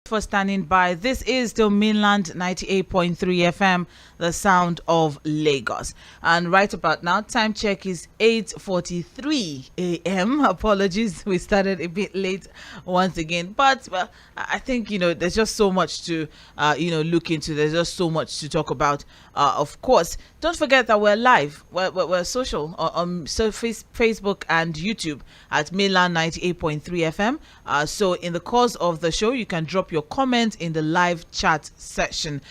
For standing by. This is still Mainland 98.3 FM, the sound of Lagos. And right about now, time check is 8:43 a.m. Apologies, we started a bit late once again. But I think, there's just so much to, look into. There's just so much to talk about. Of course, don't forget that we're live. We're social on Facebook and YouTube at Mainland 98.3 FM. So in the course of the show, you can drop your comment in the live chat section.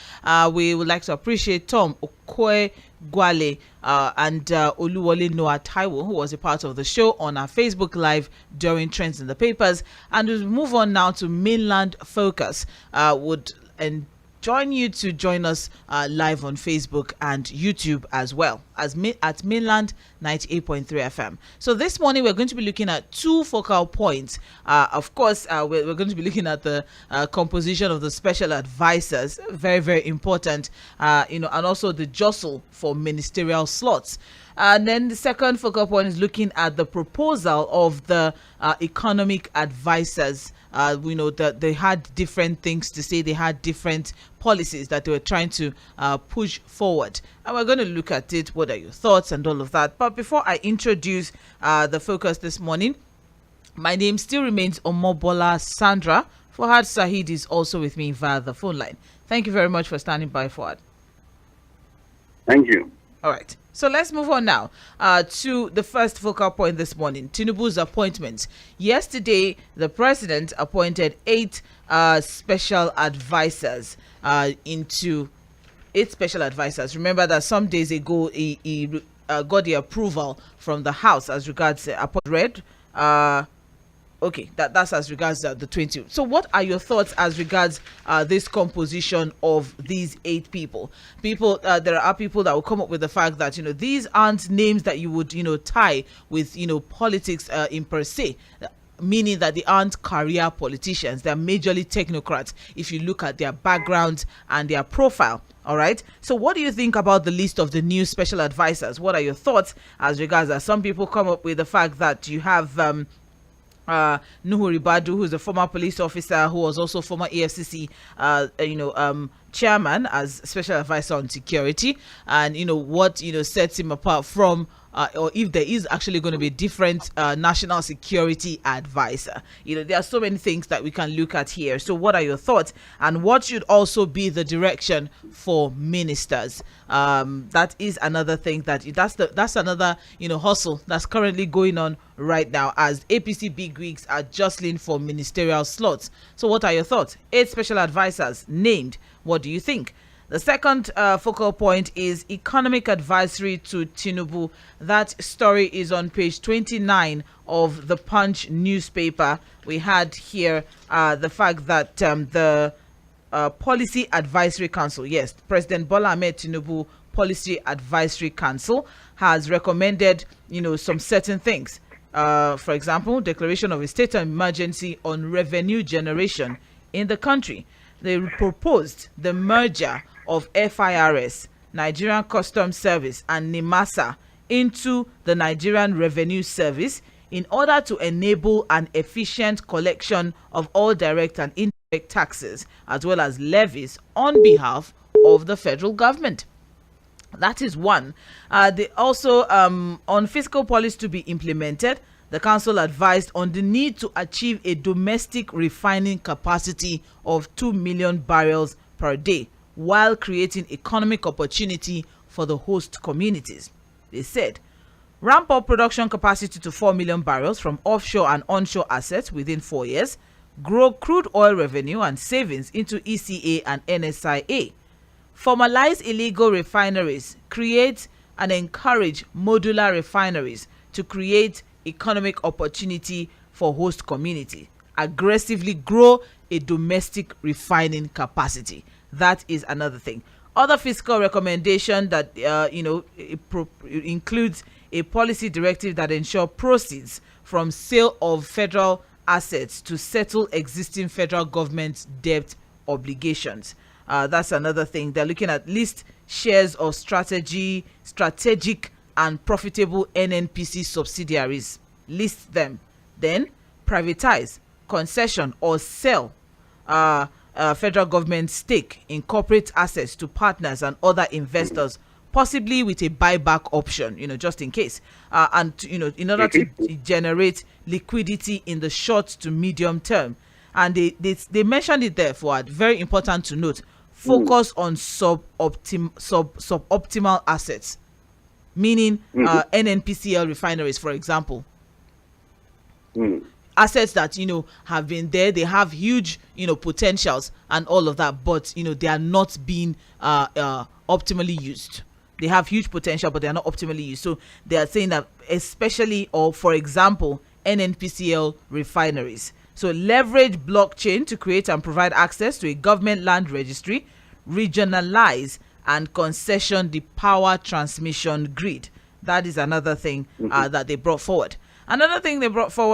We would like to appreciate Tom Okoye Gwale and Oluwole Noah Taiwo, who was a part of the show on our Facebook Live during Trends in the Papers. And we'll move on now to Mainland Focus. Join you to join us live on Facebook and YouTube as well as at Mainland 98.3 FM. So this morning we're going to be looking at two focal points. Of course, we're going to be looking at the composition of the special advisors, very, very important, and also the jostle for ministerial slots. And then the second focal point is looking at the proposal of the economic advisors. We know that they had different things to say. They had different policies that they were trying to push forward. And we're going to look at it. What are your thoughts and all of that? But before I introduce the focus this morning, my name still remains Omobola Sandra. Fuad Sahid is also with me via the phone line. Thank you very much for standing by, Fuad. Thank you. All right. So let's move on now to the first focal point this morning, Tinubu's appointments. Yesterday, the president appointed 8 special advisors into 8 special advisors. Remember that some days ago, he got the approval from the House as regards red. Okay, that's as regards the 20. So what are your thoughts as regards this composition of these 8 people? There are people that will come up with the fact that, these aren't names that you would, tie with, politics in per se. Meaning that they aren't career politicians. They're majorly technocrats if you look at their background and their profile. All right. So what do you think about the list of the new special advisors? What are your thoughts as regards that? Some people come up with the fact that you have Nuhu Ribadu, who's a former police officer who was also former EFCC chairman as special advisor on security, and what sets him apart from or if there is actually going to be a different national security advisor. There are so many things that we can look at here. So what are your thoughts, and what should also be the direction for ministers? That is another thing that's another hustle that's currently going on right now as APC bigwigs are jostling for ministerial slots. So what are your thoughts? 8 special advisors named. What do you think? The second focal point is economic advisory to Tinubu. That story is on page 29 of the Punch newspaper. We had here the fact that the Policy Advisory Council, yes, President Bola Ahmed Tinubu Policy Advisory Council has recommended, some certain things. For example, declaration of a state of emergency on revenue generation in the country. They proposed the merger of FIRS, Nigerian Customs Service, and NIMASA into the Nigerian Revenue Service in order to enable an efficient collection of all direct and indirect taxes as well as levies on behalf of the federal government. That is one. They also, on fiscal policy to be implemented, the council advised on the need to achieve a domestic refining capacity of 2 million barrels per day, while creating economic opportunity for the host communities. They said, ramp up production capacity to 4 million barrels from offshore and onshore assets within 4 years, grow crude oil revenue and savings into ECA and NSIA, formalize illegal refineries, create and encourage modular refineries to create economic opportunity for host community, aggressively grow a domestic refining capacity. That is another thing. Other fiscal recommendation that includes a policy directive that ensure proceeds from sale of federal assets to settle existing federal government debt obligations. That's another thing. They're looking at list shares of strategic and profitable NNPC subsidiaries. List them. Then privatize, concession or sell federal government stake in corporate assets to partners and other investors, possibly with a buyback option, just in case, and in order to generate liquidity in the short to medium term. And they mentioned it there, for very important to note. Focus on suboptimal assets, meaning NNPCL refineries, for example. Assets that have been there, they have huge potentials and all of that, but they are not being optimally used. They have huge potential, but they are not optimally used. So they are saying that, especially, or for example, NNPCL refineries. So leverage blockchain to create and provide access to a government land registry, regionalize and concession the power transmission grid. That is another thing that they brought forward. Another thing they brought forward